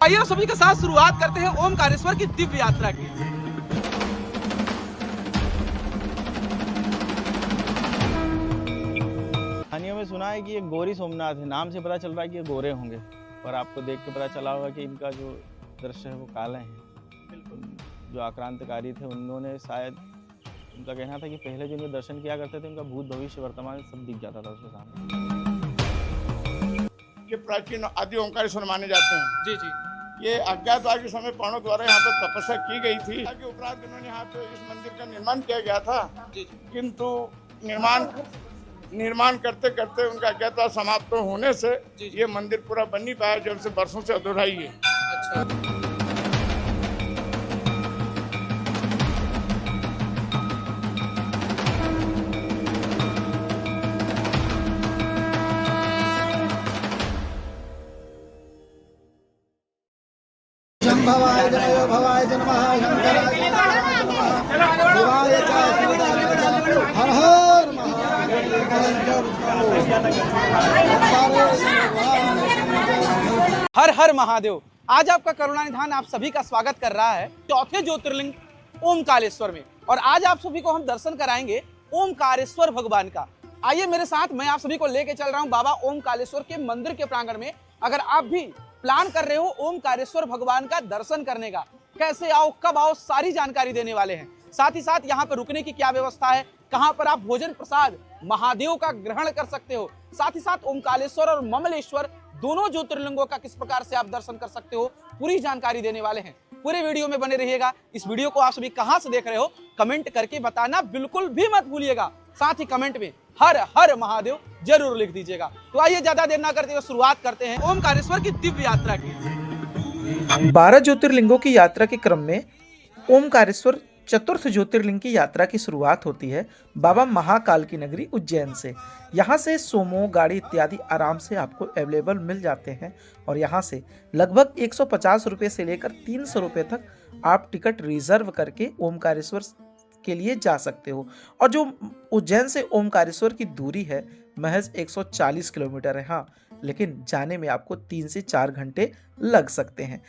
आइए सभी के साथ शुरुआत करते हैं ओमकारेश्वर की दिव्य यात्रा की। कहानियों में सुना है कि ये गौरी सोमनाथ है, नाम से पता चल रहा है कि ये गोरे होंगे, पर आपको देख के पता चला होगा कि इनका जो दृश्य है वो काले हैं। जो आक्रांतकारी थे उन्होंने शायद, उनका कहना था कि पहले जो इनके दर्शन किया करते थे उनका भूत भविष्य वर्तमान सब दिख जाता था उसके सामने। ये प्राचीन आदि ओंकारेश्वर माने जाते हैं। जी जी। ये अज्ञातवास के समय पांडवों द्वारा यहाँ पर तपस्या की गई थी। के उपरांत इन्होंने यहाँ पे इस मंदिर का निर्माण किया गया था, किंतु निर्माण करते करते उनका अज्ञातवास समाप्त होने से ये मंदिर पूरा बन नहीं पाया, जब से वर्षों से अधूरा ही है। अच्छा। भवाय जय भवाय नमः शंकराय शिवाय हर हर हर महादेव। आज आपका करुणा निधान आप सभी का स्वागत कर रहा है चौथे ज्योतिर्लिंग ओमकारेश्वर में, और आज आप सभी को हम दर्शन कराएंगे ओमकारेश्वर भगवान का। आइए मेरे साथ, मैं आप सभी को लेके चल रहा हूं बाबा ओमकारेश्वर के मंदिर के प्रांगण में। अगर आप भी प्लान कर रहे हो ओमकारेश्वर भगवान का दर्शन करने का, कैसे आओ, कब आओ, सारी जानकारी देने वाले हैं। साथ ही साथ यहाँ पर रुकने की क्या व्यवस्था है, कहाँ पर आप भोजन प्रसाद महादेव का ग्रहण कर सकते हो, साथ ही साथ ओमकारेश्वर और ममलेश्वर दोनों ज्योतिर्लिंगों का किस प्रकार से आप दर्शन कर सकते हो, पूरी जानकारी देने वाले हैं। पूरे वीडियो में बने रहिएगा। इस वीडियो को आप सभी कहां से देख रहे हो कमेंट करके बताना बिल्कुल भी मत भूलिएगा। साथ ही कमेंट में हर हर महादेव जरूर लिख दीजिएगा। तो आइए ज्यादा देर ना करते हुए शुरुआत करते हैं ओमकारेश्वर की दिव्य यात्रा की। 12 ज्योतिर्लिंगों की यात्रा के क्रम में ओमकारेश्वर चतुर्थ ज्योतिर्लिंग की यात्रा की शुरुआत होती है बाबा महाकाल की नगरी उज्जैन से। यहाँ से सोमो, गाड़ी इत्यादि आराम से आपको अवेलेबल मिल जाते हैं, और यहाँ से लगभग 150 रुपये से लेकर 300 रुपये तक आप टिकट रिजर्व करके ओमकारेश्वर के लिए जा सकते हो। और जो उज्जैन से ओमकारेश्वर की दूरी है महज 140 किलोमीटर है। हाँ, लेकिन जाने में आपको 3 से 4 घंटे लग सकते हैं।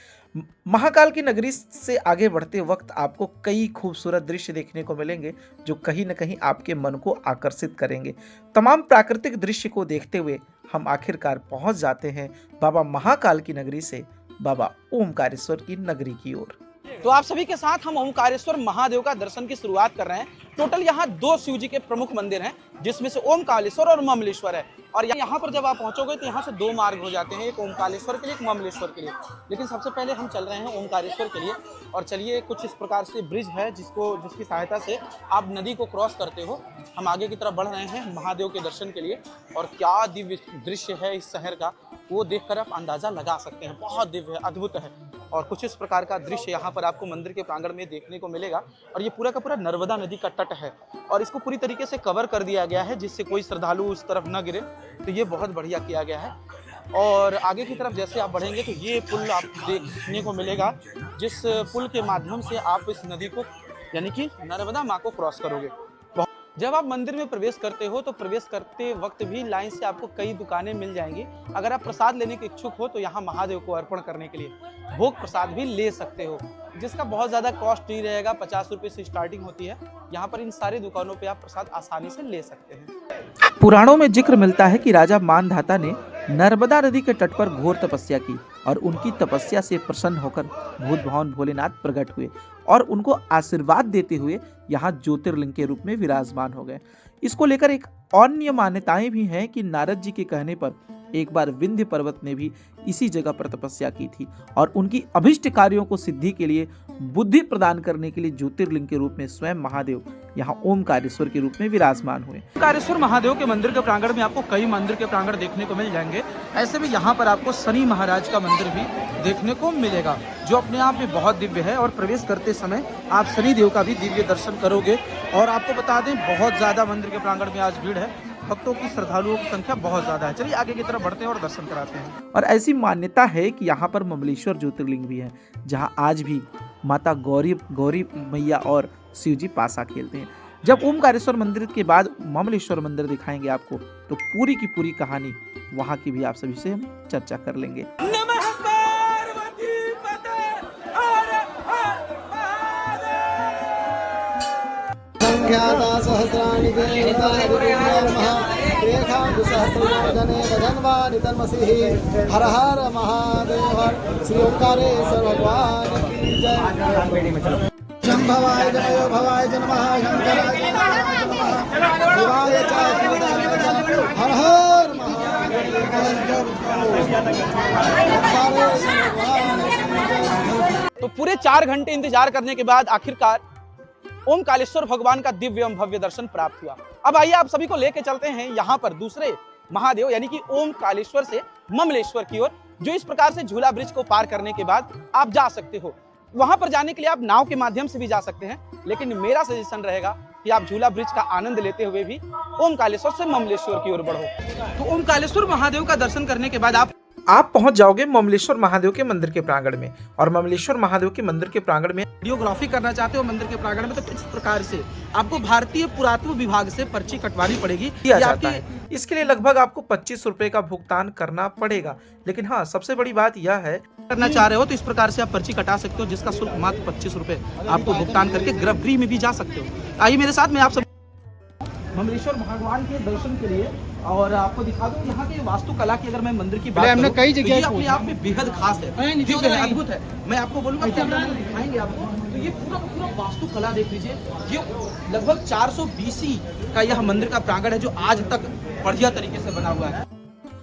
महाकाल की नगरी से आगे बढ़ते वक्त आपको कई खूबसूरत दृश्य देखने को मिलेंगे जो कहीं न कहीं आपके मन को आकर्षित करेंगे। तमाम प्राकृतिक दृश्य को देखते हुए हम आखिरकार पहुंच जाते हैं बाबा महाकाल की नगरी से बाबा ओमकारेश्वर की नगरी की ओर। तो आप सभी के साथ हम ओमकारेश्वर महादेव का दर्शन की शुरुआत कर रहे हैं। टोटल यहाँ 2 शिव जी के प्रमुख मंदिर हैं, जिसमें से ओमकारेश्वर और ममलेश्वर है। और यहाँ पर जब आप पहुंचोगे तो यहाँ से 2 मार्ग हो जाते हैं, एक ओमकारेश्वर के लिए, एक ममलेश्वर के लिए। लेकिन सबसे पहले हम चल रहे हैं ओमकारेश्वर के लिए। और चलिए, कुछ इस प्रकार से ब्रिज है जिसकी सहायता से आप नदी को क्रॉस करते हो। हम आगे की तरफ बढ़ रहे हैं महादेव के दर्शन के लिए। और क्या दिव्य दृश्य है इस शहर का, वो देखकर आप अंदाजा लगा सकते हैं। बहुत दिव्य है, अद्भुत है। और कुछ इस प्रकार का दृश्य यहाँ पर आपको मंदिर के प्रांगण में देखने को मिलेगा। और ये पूरा का पूरा नर्मदा नदी का तट है, और इसको पूरी तरीके से कवर कर दिया गया है जिससे कोई श्रद्धालु उस तरफ न गिरे। तो ये बहुत बढ़िया किया गया है। और आगे की तरफ जैसे आप बढ़ेंगे तो ये पुल आप देखने को मिलेगा, जिस पुल के माध्यम से आप इस नदी को, यानी कि नर्मदा माँ को क्रॉस करोगे। जब आप मंदिर में प्रवेश करते हो तो प्रवेश करते वक्त भी लाइन से आपको कई दुकानें मिल जाएंगी। अगर आप प्रसाद लेने के इच्छुक हो तो यहाँ महादेव को अर्पण करने के लिए भोग प्रसाद भी ले सकते हो, जिसका बहुत ज़्यादा कॉस्ट नहीं रहेगा। 50 रुपये से स्टार्टिंग होती है। यहाँ पर इन सारी दुकानों पे आप प्रसाद आसानी से ले सकते हैं। पुराणों में जिक्र मिलता है कि राजा मानधाता ने नर्मदा नदी के तट पर घोर तपस्या की, और उनकी तपस्या से प्रसन्न होकर भूत भगवान भोलेनाथ प्रकट हुए और उनको आशीर्वाद देते हुए यहाँ ज्योतिर्लिंग के रूप में विराजमान हो गए। इसको लेकर एक अन्य मान्यताएं भी हैं कि नारद जी के कहने पर एक बार विंध्य पर्वत ने भी इसी जगह पर तपस्या की थी, और उनकी अभिष्ट कार्यों को सिद्धि के लिए बुद्धि प्रदान करने के लिए ज्योतिर्लिंग के रूप में स्वयं महादेव यहाँ ओमकारेश्वर के रूप में विराजमान हुए। ओमकारेश्वर महादेव के मंदिर के प्रांगण में आपको कई मंदिर के प्रांगण देखने को मिल जाएंगे। ऐसे में यहाँ पर आपको शनि महाराज का मंदिर भी देखने को मिलेगा, जो अपने आप में बहुत दिव्य है। और प्रवेश करते समय आप शनि देव का भी दिव्य दर्शन करोगे। और आपको बता दें, बहुत ज्यादा मंदिर के प्रांगण में आज भीड़ है, भक्तों की, श्रद्धालुओं की संख्या बहुत ज्यादा है। चलिए आगे की तरफ बढ़ते हैं और दर्शन कराते हैं। और ऐसी मान्यता है कि यहाँ पर ममलेश्वर ज्योतिर्लिंग भी है, जहाँ आज भी माता गौरी मैया और शिव जी पासा खेलते हैं। जब ओमकारेश्वर मंदिर के बाद ममलेश्वर मंदिर दिखाएंगे आपको, तो पूरी की पूरी कहानी वहाँ की भी आप सभी से हम चर्चा कर लेंगे। नमः पार्वती। संख्याता सहस्राणि सहस्रजने भजन्वानि तन्मसिः हर हर महादेव श्री ओंकारेश्वर भगवान की जय। शंभवाय जयो भवाय नमः शंकराय नमः शिवाय च शिवाय च हर हर तो पूरे 4 घंटे इंतजार करने के बाद आखिरकार ओमकारेश्वर भगवान का दिव्य एवं भव्य दर्शन प्राप्त हुआ। अब आइए आप सभी को लेके चलते हैं यहाँ पर दूसरे महादेव यानी कि ओमकारेश्वर से ममलेश्वर की ओर, जो इस प्रकार से झूला ब्रिज को पार करने के बाद आप जा सकते हो। वहां पर जाने के लिए आप नाव के माध्यम से भी जा सकते हैं, लेकिन मेरा सजेशन रहेगा कि आप झूला ब्रिज का आनंद लेते हुए भी ओमकारेश्वर से ममलेश्वर की ओर बढ़ो। तो ओमकारेश्वर महादेव का दर्शन करने के बाद आप पहुंच जाओगे ममलेश्वर महादेव के मंदिर के प्रांगण में। और ममलेश्वर महादेव के मंदिर के प्रांगण में वीडियोग्राफी करना चाहते हो मंदिर के प्रांगण में, तो इस प्रकार से आपको भारतीय पुरातत्व विभाग से पर्ची कटवानी पड़ेगी। किया जाता है। इसके लिए लगभग आपको 25 रुपए का भुगतान करना पड़ेगा। लेकिन हाँ, सबसे बड़ी बात यह है, करना चाह रहे हो तो इस प्रकार से आप पर्ची कटा सकते हो, जिसका शुल्क मात्र 25 रुपए आपको भुगतान करके गर्भगृह में भी जा सकते हो। आइए मेरे साथ में आप सब ममलेश्वर भगवान के दर्शन के लिए, और आपको दिखा दूं यहाँ के वास्तुकला की अगर मैं मंदिर की बात करूं तो ये अपने आप में बेहद खास है, अद्भुत है। मैं आपको बोलूंगा दिखाएंगे आपको, तो ये पूरा वास्तुकला देख लीजिए। ये लगभग 400 BC का यह मंदिर का प्रांगण है, जो आज तक बढ़िया तरीके से बना हुआ है।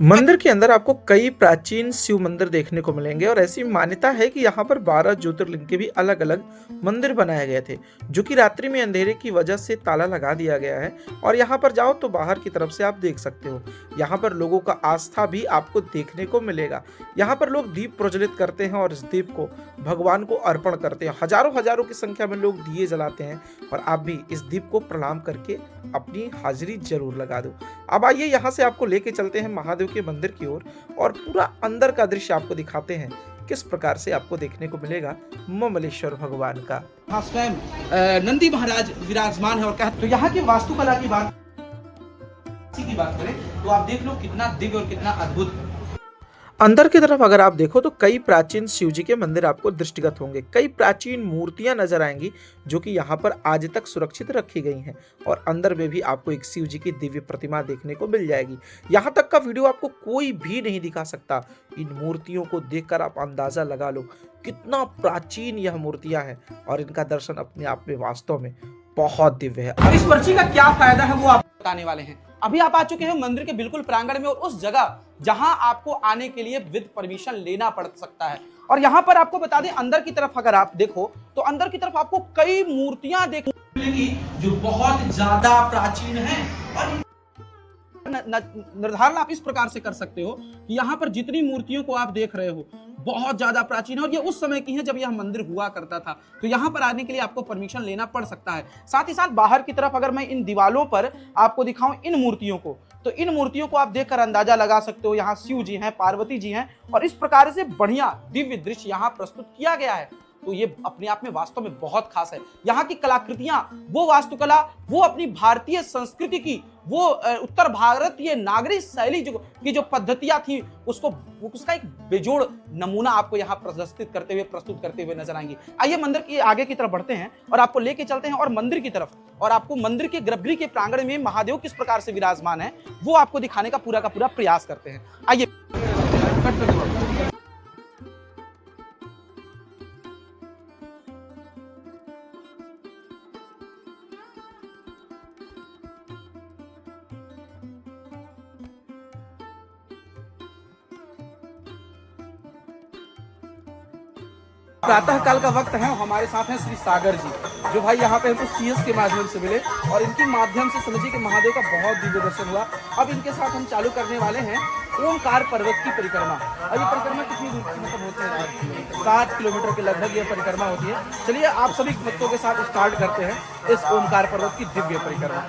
मंदिर के अंदर आपको कई प्राचीन शिव मंदिर देखने को मिलेंगे और ऐसी मान्यता है कि यहाँ पर 12 ज्योतिर्लिंग के भी अलग अलग मंदिर बनाए गए थे, जो कि रात्रि में अंधेरे की वजह से ताला लगा दिया गया है। और यहाँ पर जाओ तो बाहर की तरफ से आप देख सकते हो। यहाँ पर लोगों का आस्था भी आपको देखने को मिलेगा। यहाँ पर लोग दीप प्रज्वलित करते हैं और इस दीप को भगवान को अर्पण करते हैं। हजारों की संख्या में लोग दिए जलाते हैं और आप भी इस दीप को प्रणाम करके अपनी हाजिरी जरूर लगा दो। अब आइए यहाँ से आपको लेके चलते हैं महादेव के मंदिर की ओर और पूरा अंदर का दृश्य आपको दिखाते हैं, किस प्रकार से आपको देखने को मिलेगा ममलेश्वर भगवान का। हाँ, स्वयं नंदी महाराज विराजमान है। और कहते तो यहाँ की वास्तुकला की बात करें तो आप देख लो कितना दिव्य और कितना अद्भुत है। अंदर की तरफ अगर आप देखो तो कई प्राचीन शिव जी के मंदिर आपको दृष्टिगत होंगे। कई प्राचीन मूर्तियां नजर आएंगी जो कि यहाँ पर आज तक सुरक्षित रखी गई हैं। और अंदर में भी आपको एक शिव जी की दिव्य प्रतिमा देखने को मिल जाएगी। यहाँ तक का वीडियो आपको कोई भी नहीं दिखा सकता। इन मूर्तियों को देखकर आप अंदाजा लगा लो कितना प्राचीन यह मूर्तियां हैं और इनका दर्शन अपने आप में वास्तव में बहुत दिव्य है। अब इस पर्ची का क्या फायदा है वो आप बताने वाले हैं। अभी आप आ चुके हैं मंदिर के बिल्कुल प्रांगण में और उस जगह जहां आपको आने के लिए विद परमिशन लेना पड़ सकता है। और यहाँ पर आपको बता दें, अंदर की तरफ अगर आप देखो तो अंदर की तरफ आपको कई मूर्तियां देखने को मिलेंगी जो बहुत ज्यादा प्राचीन है। और निर्धारण आप इस प्रकार से कर सकते हो कि यहाँ पर जितनी मूर्तियों को आप देख रहे हो बहुत ज्यादा प्राचीन है और ये उस समय की है जब यह मंदिर हुआ करता था। तो यहाँ पर आने के लिए आपको परमिशन लेना पड़ सकता है। साथ ही साथ बाहर की तरफ अगर मैं इन दीवालों पर आपको दिखाऊं इन मूर्तियों को, तो इन मूर्तियों को आप देखकर अंदाजा लगा सकते हो यहाँ शिव जी हैं, पार्वती जी हैं और इस प्रकार से बढ़िया दिव्य दृश्य यहाँ प्रस्तुत किया गया है। तो ये अपने आप में वास्तव में बहुत खास है। यहाँ की कलाकृतियां, वो वास्तुकला, वो अपनी भारतीय संस्कृति की, वो उत्तर भारतीय नागरिक शैली की जो पद्धतियां थी उसका एक बेजोड़ नमूना आपको यहाँ प्रस्तुत करते हुए नजर आएंगी। आइए मंदिर के आगे की तरफ बढ़ते हैं और आपको लेके चलते हैं और मंदिर की तरफ, और आपको मंदिर के गर्भगृह के प्रांगण में महादेव किस प्रकार से विराजमान है वो आपको दिखाने का पूरा प्रयास करते हैं। आइए प्रातः काल का वक्त है। हमारे साथ हैं श्री सागर जी, जो भाई यहाँ पे हमको CS के माध्यम से मिले और इनके माध्यम से समझिए कि महादेव का बहुत दिव्य दर्शन हुआ। अब इनके साथ हम चालू करने वाले हैं ओमकार पर्वत की परिक्रमा। और ये परिक्रमा कितनी दूर की मतलब होती है? 7 किलोमीटर के लगभग ये परिक्रमा होती है। चलिए आप सभी भक्तों के साथ स्टार्ट करते हैं इस ओमकार पर्वत की दिव्य परिक्रमा।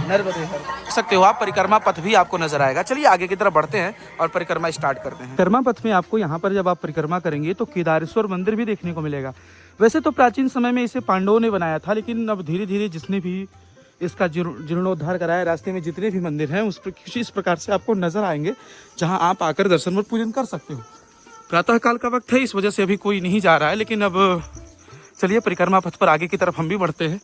नर्मदे हर देख सकते हो आप, परिक्रमा पथ भी आपको नजर आएगा। चलिए आगे की तरफ बढ़ते हैं और परिक्रमा स्टार्ट करते हैं। परिक्रमा पथ में आपको यहाँ पर जब आप परिक्रमा करेंगे तो केदारेश्वर मंदिर भी देखने को मिलेगा। वैसे तो प्राचीन समय में इसे पांडवों ने बनाया था, लेकिन अब धीरे धीरे जिसने भी इसका जीर्णोद्धार कराया, रास्ते में जितने भी मंदिर हैं उस पर कुछ इस प्रकार से आपको नजर आएंगे जहां आप आकर दर्शन और पूजन कर सकते हो। प्रातः काल का वक्त है, इस वजह से अभी कोई नहीं जा रहा है, लेकिन अब चलिए परिक्रमा पथ पर आगे की तरफ हम भी बढ़ते हैं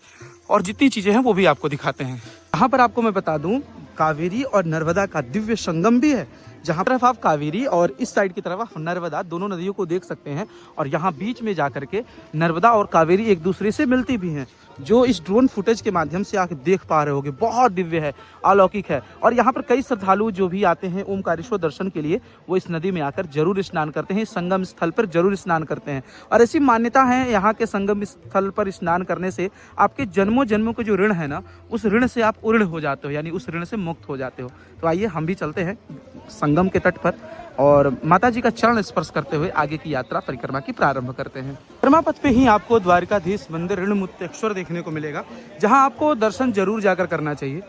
और जितनी चीज़ें हैं वो भी आपको दिखाते हैं। यहाँ पर आपको मैं बता दूं कावेरी और नर्मदा का दिव्य संगम भी है, जहाँ तरफ आप कावेरी और इस साइड की तरफ आप नर्मदा दोनों नदियों को देख सकते हैं। और यहाँ बीच में जाकर के नर्मदा और कावेरी एक दूसरे से मिलती भी हैं, जो इस ड्रोन फुटेज के माध्यम से आप देख पा रहे होगे। बहुत दिव्य है, अलौकिक है। और यहाँ पर कई श्रद्धालु जो भी आते हैं ओमकारेश्वर दर्शन के लिए, वो इस नदी में आकर जरूर स्नान करते हैं, इस संगम स्थल पर जरूर स्नान करते हैं। और ऐसी मान्यता है यहाँ के संगम स्थल पर स्नान करने से आपके जन्मों जन्मों के जो ऋण है ना, उस ऋण से आप उऋण हो जाते हो, यानी उस ऋण से मुक्त हो जाते हो। तो आइए हम भी चलते हैं संगम के तट पर और माता जी का चरण स्पर्श करते हुए आगे की यात्रा परिक्रमा की प्रारंभ करते हैं। परिक्रमा पथ पे ही आपको द्वारिकाधीश मंदिर ऋणमुक्तेश्वर देखने को मिलेगा, जहां आपको दर्शन जरूर जाकर करना चाहिए।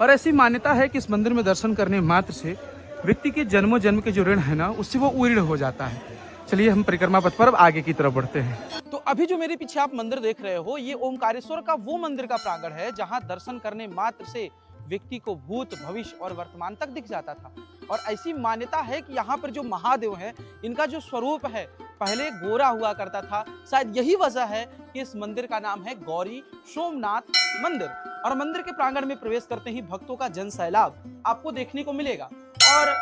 और ऐसी मान्यता है कि इस मंदिर में दर्शन करने मात्र से व्यक्ति के जन्मों जन्म के जो ऋण है ना, उससे वो उऋण हो जाता है। चलिए हम परिक्रमा पथ पर आगे की तरफ बढ़ते हैं। तो अभी जो मेरे पीछे आप मंदिर देख रहे हो, ये ओमकारेश्वर का वो मंदिर का प्रांगण है जहाँ दर्शन करने मात्र से व्यक्ति को भूत भविष्य और वर्तमान तक दिख जाता था। और ऐसी मान्यता है कि यहाँ पर जो महादेव हैं, इनका जो स्वरूप है पहले गोरा हुआ करता था। शायद यही वजह है कि इस मंदिर का नाम है गौरी सोमनाथ मंदिर। और मंदिर के प्रांगण में प्रवेश करते ही भक्तों का जन सैलाब आपको देखने को मिलेगा। और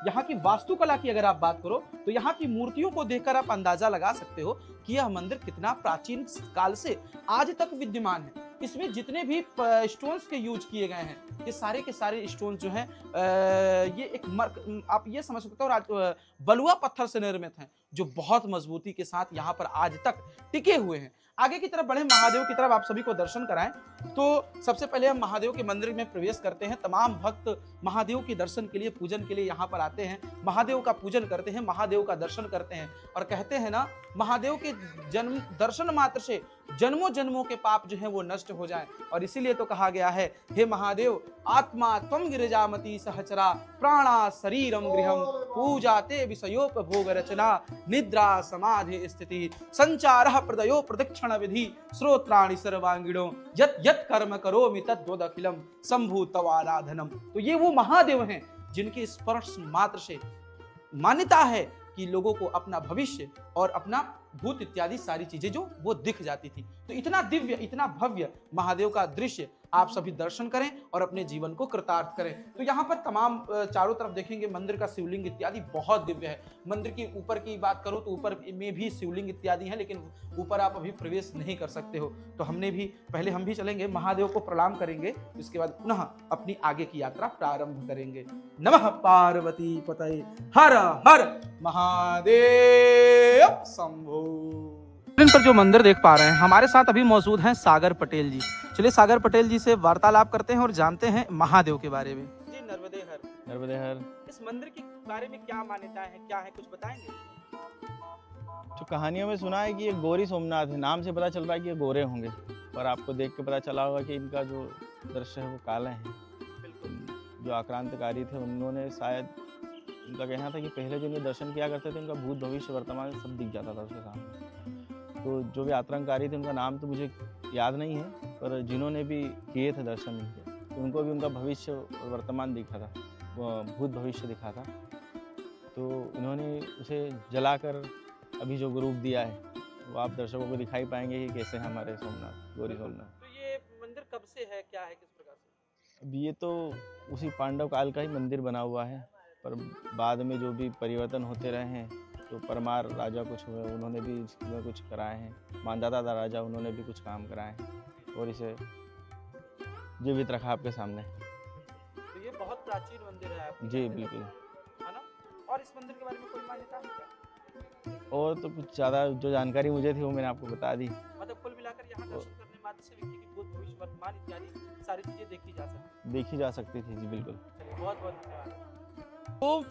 यहाँ की वास्तुकला की अगर आप बात करो तो यहाँ की मूर्तियों को देखकर आप अंदाजा लगा सकते हो कि यह मंदिर कितना प्राचीन काल से आज तक विद्यमान है। इसमें जितने भी स्टोन्स के यूज किए गए हैं, ये सारे के सारे स्टोन्स जो हैं ये एक आप ये समझ सकते हो बलुआ पत्थर से निर्मित हैं, जो बहुत मजबूती के साथ यहाँ पर आज तक टिके हुए हैं। आगे की तरफ बढ़े, महादेव की तरफ आप सभी को दर्शन कराएं। तो सबसे पहले हम महादेव के मंदिर में प्रवेश करते हैं। तमाम भक्त महादेव के दर्शन के लिए, पूजन के लिए यहाँ पर आते हैं, महादेव का पूजन करते हैं, महादेव का दर्शन करते हैं। और कहते हैं ना, महादेव के जन्म दर्शन मात्र से जन्मों जन्मों के पाप जो है वो नष्ट हो जाएं। और इसीलिए तो कहा गया है, हे महादेव आत्मा त्वं गिरिजामति सहचरा प्राणा शरीरम गृहम पूजा ते विषयोपभोग रचना निद्रा समाधि स्थिति संचारः प्रदयो प्रदक्षिण विधि श्रोत्राणि सर्वांगिणो यत् यत् कर्म करोमि तद्वदखिलम शंभु तवाराधनम। तो ये वो महादेव हैं जिनके स्पर्श मात्र से मान्यता है कि लोगों को अपना भविष्य और अपना भूत इत्यादि सारी चीजें जो वो दिख जाती थी। तो इतना दिव्य, इतना भव्य महादेव का दृश्य आप सभी दर्शन करें और अपने जीवन को कृतार्थ करें। तो यहाँ पर तमाम चारों तरफ देखेंगे मंदिर का शिवलिंग इत्यादि बहुत दिव्य है। मंदिर के ऊपर की बात करो तो ऊपर में भी शिवलिंग इत्यादि हैं, लेकिन ऊपर आप अभी प्रवेश नहीं कर सकते हो। तो हम भी चलेंगे, महादेव को प्रणाम करेंगे, उसके बाद पुनः अपनी आगे की यात्रा प्रारंभ करेंगे। नमः पार्वती पतये हर हर महादेव शंभो। पर जो मंदिर देख पा रहे हैं, हमारे साथ अभी मौजूद हैं सागर पटेल जी। चलिए सागर पटेल जी से वार्तालाप करते हैं और जानते हैं महादेव के बारे में। जी नर्मदे हर, इस मंदिर के बारे में क्या मान्यता है, क्या है, कुछ बताएंगे? जो कहानियों में सुना है कि ये गौरी सोमनाथ है, नाम से पता चल रहा है कि ये गोरे होंगे, पर आपको देख के पता चला होगा कि इनका जो दृश्य है वो काले हैं। जो आक्रांतकारी थे उन्होंने शायद, उनका कहना था कि पहले जो इन्हें दर्शन किया करते थे, उनका भूत भविष्य वर्तमान सब दिख जाता था उसके सामने। तो जो भी आतंककारी थे उनका नाम तो मुझे याद नहीं है, पर जिन्होंने भी किए थे दर्शन इनके, तो उनको भी उनका भविष्य और वर्तमान दिखा था, भूत भविष्य दिखा था। तो इन्होंने उसे जलाकर अभी जो रूप दिया है वो आप दर्शकों को दिखाई पाएंगे कि कैसे है हमारे सोमनाथ, गौरी सोमनाथ। तो ये मंदिर कब से है, क्या है, किस प्रकार से? अब ये तो उसी पांडव काल का ही मंदिर बना हुआ है, पर बाद में जो भी परिवर्तन होते रहे हैं, तो परमार राजा कुछ हुए, उन्होंने भी इसमें कुछ कराए हैं, मानदाता राजा उन्होंने भी कुछ काम कराए हैं और इसे जीवित रखा आपके सामने। तो ये बहुत प्राचीन मंदिर है आपके? जी बिल्कुल, है ना। और इस मंदिर के बारे में कोई मान्यता है क्या? और तो कुछ ज़्यादा जो जानकारी मुझे थी वो मैंने आपको बता दी। मतलब कुल मिलाकर यहाँ दर्शन करने मात्र से व्यक्ति की भूत भविष्य वर्तमान इत्यादि सारी चीजें देखी जा सकती थी। जी बिल्कुल। बहुत बहुत धन्यवाद। तो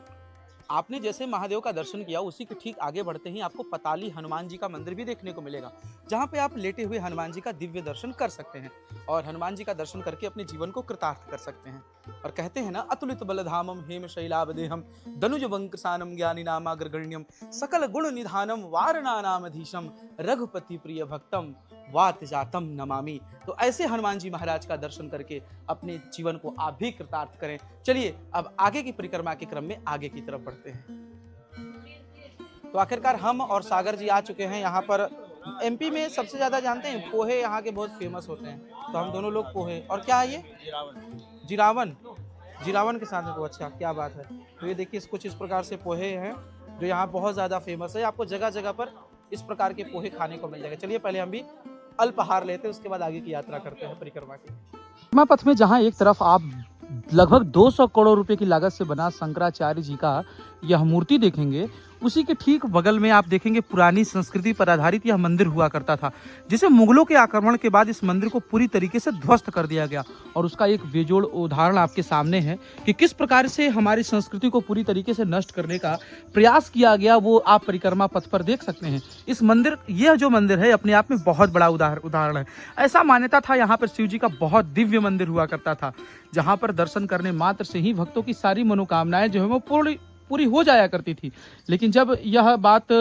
आपने जैसे महादेव का दर्शन किया, उसी के ठीक आगे बढ़ते ही आपको पताली हनुमान जी का मंदिर भी देखने को मिलेगा, जहाँ पे आप लेटे हुए हनुमान जी का दिव्य दर्शन कर सकते हैं और हनुमान जी का दर्शन करके अपने जीवन को कृतार्थ कर सकते हैं। और कहते हैं ना, अतुलित बलधामम हेम शैलावदेहम दनुज वंकसानम ज्ञानी नामाग्रगण्यम सकल गुण निधानम वारणानामधीशम रघुपति प्रिय भक्तम वात जातम नमामि। तो ऐसे हनुमान जी महाराज का दर्शन करके अपने जीवन को आप भी कृतार्थ करें। चलिए अब आगे की परिक्रमा के क्रम में आगे की तरफ बढ़ते हैं। तो आखिरकार हम और सागर जी आ चुके हैं यहाँ पर एमपी में सबसे ज़्यादा जानते हैं पोहे यहाँ के बहुत फेमस होते हैं, तो हम दोनों लोग पोहे। और क्या है ये? जीरावन। जीरावन के साथ में तो अच्छा, क्या बात है। तो ये देखिए कुछ इस प्रकार से पोहे हैं जो यहाँ बहुत ज़्यादा फेमस है। आपको जगह जगह पर इस प्रकार के पोहे खाने को मिल जाएगा। चलिए पहले हम भी अल्पाहार लेते हैं, उसके बाद आगे की यात्रा करते हैं परिक्रमा की। परिक्रमा पथ में जहाँ एक तरफ आप लगभग 200 करोड़ रुपए की लागत से बना शंकराचार्य जी का यह मूर्ति देखेंगे, उसी के ठीक बगल में आप देखेंगे पुरानी संस्कृति पर आधारित यह मंदिर हुआ करता था, जिसे मुगलों के आक्रमण के बाद इस मंदिर को पूरी तरीके से ध्वस्त कर दिया गया। और उसका एक बेजोड़ उदाहरण आपके सामने है कि किस प्रकार से हमारी संस्कृति को पूरी तरीके से नष्ट करने का प्रयास किया गया, वो आप परिक्रमा पथ पर देख सकते हैं। इस मंदिर, यह जो मंदिर है अपने आप में बहुत बड़ा उदाहरण है। ऐसा मान्यता था यहाँ पर शिव जी का बहुत दिव्य मंदिर हुआ करता था, जहाँ पर दर्शन करने मात्र से ही भक्तों की सारी मनोकामनाएं जो है वो पूरी हो जाया करती थी। लेकिन जब यह बात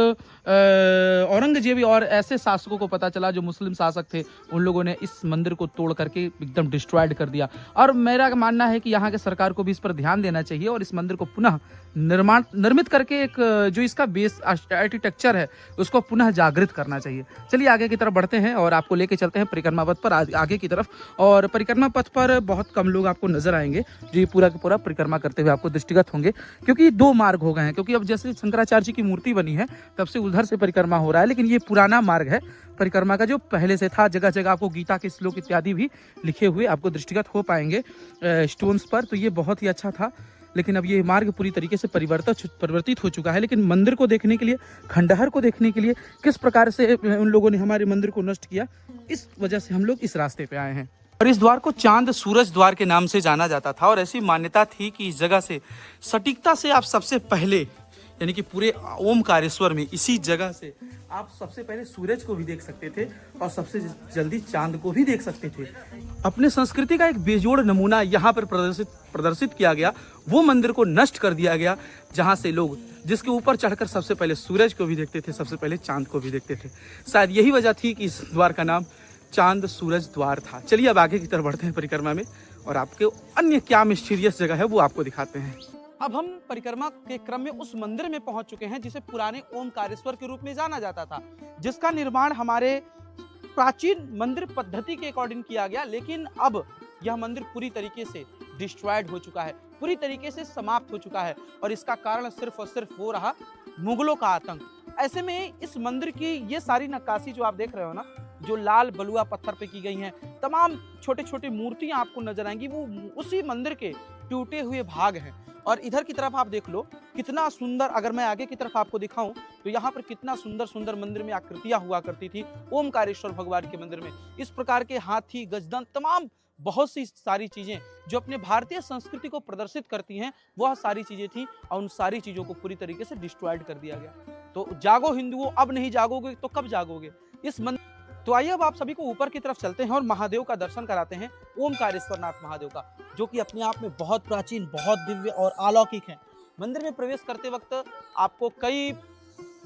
औरंगजेब और ऐसे शासकों को पता चला जो मुस्लिम शासक थे, उन लोगों ने इस मंदिर को तोड़ करके एकदम डिस्ट्रॉयड कर दिया। और मेरा मानना है कि यहाँ के सरकार को भी इस पर ध्यान देना चाहिए और इस मंदिर को पुनः निर्मित करके एक जो इसका बेस आर्किटेक्चर है उसको पुनः जागृत करना चाहिए। चलिए आगे की तरफ बढ़ते हैं और आपको लेके चलते हैं परिक्रमा पथ पर आगे की तरफ। और परिक्रमा पथ पर बहुत कम लोग आपको नजर आएंगे जो ये पूरा का पूरा परिक्रमा करते हुए आपको दृष्टिगत होंगे, क्योंकि दो मार्ग हो गए हैं। क्योंकि अब जैसे शंकराचार्य जी की मूर्ति बनी है तब से उधर से परिक्रमा हो रहा है, लेकिन ये पुराना मार्ग है परिक्रमा का जो पहले से था। जगह जगह आपको गीता के श्लोक इत्यादि भी लिखे हुए आपको दृष्टिगत हो पाएंगे स्टोन्स पर, तो ये बहुत ही अच्छा था। लेकिन अब ये मार्ग पूरी तरीके से परिवर्तित हो चुका है। लेकिन मंदिर को देखने के लिए, खंडहर को देखने के लिए, किस प्रकार से उन लोगों ने हमारे मंदिर को नष्ट किया, इस वजह से हम लोग इस रास्ते पे आए हैं। और इस द्वार को चांद सूरज द्वार के नाम से जाना जाता था और ऐसी मान्यता थी कि इस जगह से सटीकता से आप सबसे पहले, यानी कि पूरे ओमकारेश्वर में इसी जगह से आप सबसे पहले सूरज को भी देख सकते थे और सबसे जल्दी चांद को भी देख सकते थे। अपने संस्कृति का एक बेजोड़ नमूना यहाँ पर प्रदर्शित किया गया। वो मंदिर को नष्ट कर दिया गया जहाँ से लोग जिसके ऊपर चढ़कर सबसे पहले सूरज को भी देखते थे, सबसे पहले चांद को भी देखते थे। शायद यही वजह थी कि इस द्वार का नाम चांद सूरज द्वार था। चलिए अब आगे की तरफ बढ़ते हैं परिक्रमा में और आपके अन्य क्या मिस्टीरियस जगह है वो आपको दिखाते हैं। अब हम परिक्रमा के क्रम में उस मंदिर में पहुंच चुके हैं जिसे पुराने ओमकारेश्वर के रूप में जाना जाता था, जिसका निर्माण हमारे प्राचीन मंदिर पद्धति के अकॉर्डिंग किया गया। लेकिन अब यह मंदिर पूरी तरीके से डिस्ट्रॉयड हो चुका है, पूरी तरीके से समाप्त हो चुका है और इसका कारण सिर्फ और सिर्फ हो रहा मुगलों का आतंक। ऐसे में इस मंदिर की ये सारी नक्काशी जो आप देख रहे हो ना, जो लाल बलुआ पत्थर पे की गई हैं, तमाम छोटे छोटे मूर्तियां आपको नजर आएंगी, वो उसी मंदिर के टूटे हुए भाग हैं। और इधर की तरफ आप देख लो कितना सुंदर, अगर मैं आगे की तरफ आपको दिखाऊं तो यहाँ पर कितना सुंदर सुंदर मंदिर में आकृतियां हुआ करती थी ओमकारेश्वर भगवान के मंदिर में। इस प्रकार के हाथी, गजदन, तमाम बहुत सी सारी चीजें जो अपने भारतीय संस्कृति को प्रदर्शित करती हैं, वह सारी चीजें थी और उन सारी चीजों को पूरी तरीके से डिस्ट्रॉयड कर दिया गया। तो जागो हिंदुओं, अब नहीं जागोगे तो कब जागोगे इस मंदिर। तो आइए अब आप सभी को ऊपर की तरफ चलते हैं और महादेव का दर्शन कराते हैं, ओमकारेश्वरनाथ महादेव का, जो कि अपने आप में बहुत प्राचीन, बहुत दिव्य और अलौकिक हैं। मंदिर में प्रवेश करते वक्त आपको कई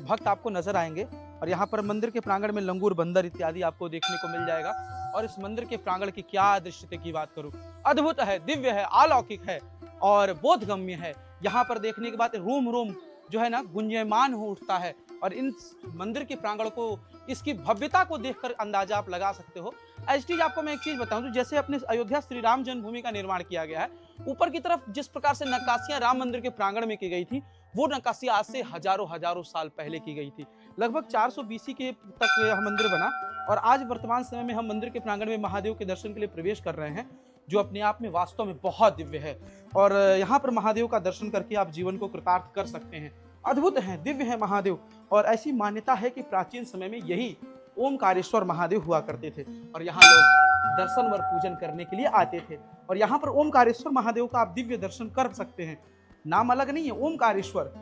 भक्त आपको नजर आएंगे और यहाँ पर मंदिर के प्रांगण में लंगूर, बंदर इत्यादि आपको देखने को मिल जाएगा। और इस मंदिर के प्रांगण की क्या दृश्यता की बात करूं, अद्भुत है, दिव्य है, अलौकिक है और बोधगम्य है। यहाँ पर देखने के बाद रोम रोम जो है ना गुंजयमान हो उठता है। और इन मंदिर के प्रांगण को, इसकी भव्यता को देखकर अंदाजा आप लगा सकते हो। एचटी आपको मैं एक चीज बताऊं, तो जैसे अपने अयोध्या श्री राम जन्मभूमि का निर्माण किया गया है, ऊपर की तरफ जिस प्रकार से नक्काशियां राम मंदिर के प्रांगण में की गई थी, वो नक्काशी आज से हजारों साल पहले की गई थी। लगभग 400 BC के तक यह मंदिर बना और आज वर्तमान समय में हम मंदिर के प्रांगण में महादेव के दर्शन के लिए प्रवेश कर रहे हैं, जो अपने आप में वास्तव में बहुत दिव्य है। और यहाँ पर महादेव का दर्शन करके आप जीवन को कृतार्थ कर सकते हैं। अद्भुत है, दिव्य है महादेव। और ऐसी मान्यता है कि प्राचीन समय में यही ओमकारेश्वर महादेव हुआ करते थे और यहाँ लोग दर्शन व पूजन करने के लिए आते थे। और यहाँ पर ओमकारेश्वर महादेव का आप दिव्य दर्शन कर सकते हैं। नाम अलग नहीं है, ओमकारेश्वर,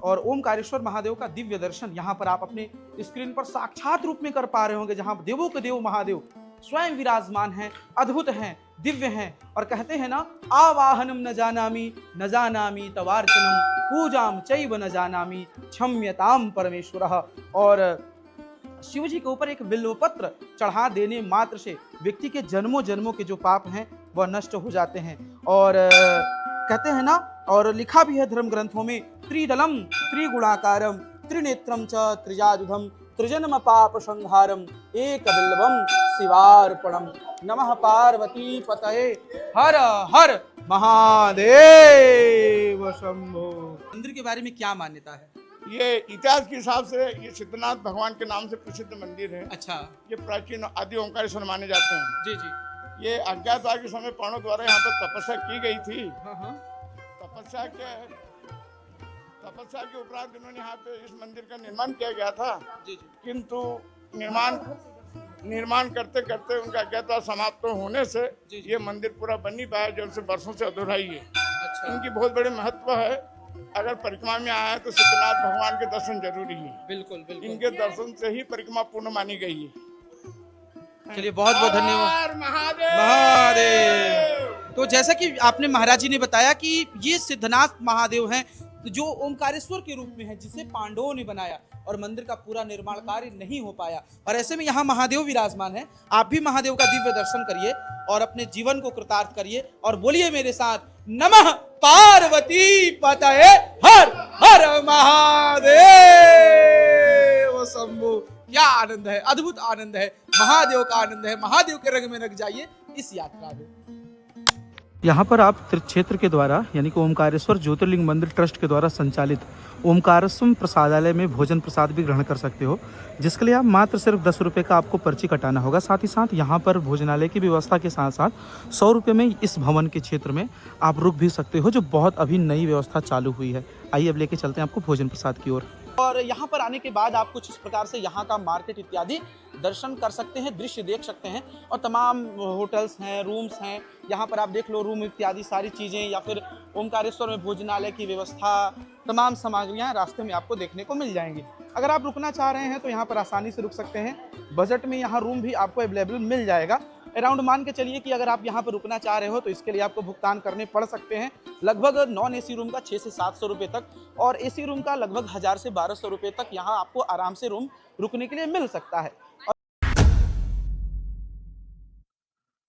और ओमकारेश्वर महादेव का दिव्य दर्शन यहाँ पर आप अपने स्क्रीन पर साक्षात रूप में कर पा रहे होंगे, जहाँ देवों के देव महादेव स्वयं विराजमान हैं, अद्भुत हैं, दिव्य हैं। और कहते हैं ना, आवाहनम न जानामि तवार्चनम पूजाम चैव न जानामि क्षम्यताम परमेश्वरः। और शिव जी के ऊपर एक बिल्वपत्र चढ़ा देने मात्र से व्यक्ति के जन्मों जन्मों के जो पाप हैं वह नष्ट हो जाते हैं। और कहते हैं ना, और लिखा भी है धर्म ग्रंथों में, त्रिदलम त्रिगुणाकारम त्रिनेत्रम च त्रिजाजुधम त्रिजन्म पाप संहारम एक बिल्वम शिवार्पणम। नमः पार्वती पतये हर हर महादेव शंभो। मंदिर के बारे में क्या मान्यता है? ये इतिहास के हिसाब से ये सिद्धनाथ भगवान के नाम से प्रसिद्ध मंदिर है। अच्छा ये प्राचीन आदि ओंकारेश्वर माने जाते हैं। जी जी। ये अज्ञातवास के समय पांडवों द्वारा यहाँ पर तपस्या की गई थी। हाँ। तपस्या के उपरांत इन्होंने यहाँ पे इस मंदिर का निर्माण किया गया था। जी जी। किंतु निर्माण करते करते उनका अज्ञातवास समाप्त होने से ये मंदिर पूरा बन नहीं पाया, जब से वर्षों से अधूरा ही है। अच्छा। इनकी बहुत बड़ी महत्व है। अगर परिक्रमा में आए तो सिद्धनाथ भगवान के दर्शन जरूरी है। बिल्कुल बिल्कुल। इनके दर्शन से ही परिक्रमा पूर्ण मानी गई है। चलिए बहुत बहुत धन्यवाद। महादेव। तो जैसा कि आपने महाराज जी ने बताया कि ये सिद्धनाथ महादेव हैं जो ओमकारेश्वर के रूप में है, जिसे पांडवों ने बनाया और मंदिर का पूरा निर्माण कार्य नहीं हो पाया। और ऐसे में यहाँ महादेव विराजमान है। आप भी महादेव का दिव्य दर्शन करिए और अपने जीवन को कृतार्थ करिए और बोलिए मेरे साथ नमः पार्वती पतये हर हर महादेव शंभो। क्या आनंद है, अद्भुत आनंद है, महादेव का आनंद है। महादेव के रंग में रंग जाइए इस यात्रा में। यहाँ पर आप क्षेत्र के द्वारा यानी कि ओमकारेश्वर ज्योतिर्लिंग मंदिर ट्रस्ट के द्वारा संचालित ओमकारेश्वर प्रसादालय में भोजन प्रसाद भी ग्रहण कर सकते हो, जिसके लिए आप मात्र सिर्फ 10 रुपये का आपको पर्ची कटाना होगा। साथ ही साथ यहाँ पर भोजनालय की व्यवस्था के साथ साथ 100 रुपये में इस भवन के क्षेत्र में आप रुक भी सकते हो, जो बहुत अभी नई व्यवस्था चालू हुई है। आइए अब लेके चलते हैं आपको भोजन प्रसाद की ओर। और यहाँ पर आने के बाद आप कुछ इस प्रकार से यहाँ का मार्केट इत्यादि दर्शन कर सकते हैं, दृश्य देख सकते हैं। और तमाम होटल्स हैं, रूम्स हैं, यहाँ पर आप देख लो रूम इत्यादि सारी चीज़ें, या फिर ओमकारेश्वर में भोजनालय की व्यवस्था, तमाम सामग्रियाँ रास्ते में आपको देखने को मिल जाएंगी। अगर आप रुकना चाह रहे हैं तो यहाँ पर आसानी से रुक सकते हैं। बजट में यहाँ रूम भी आपको अवेलेबल मिल जाएगा। अराउंड मान के चलिए कि अगर आप यहाँ पर रुकना चाह रहे हो तो इसके लिए आपको भुगतान करने पड़ सकते हैं लगभग नॉन एसी रूम का 600 से 700 रुपये तक, और एसी रूम का लगभग 1000 से 1200 रुपये तक यहाँ आपको आराम से रूम रुकने के लिए मिल सकता है।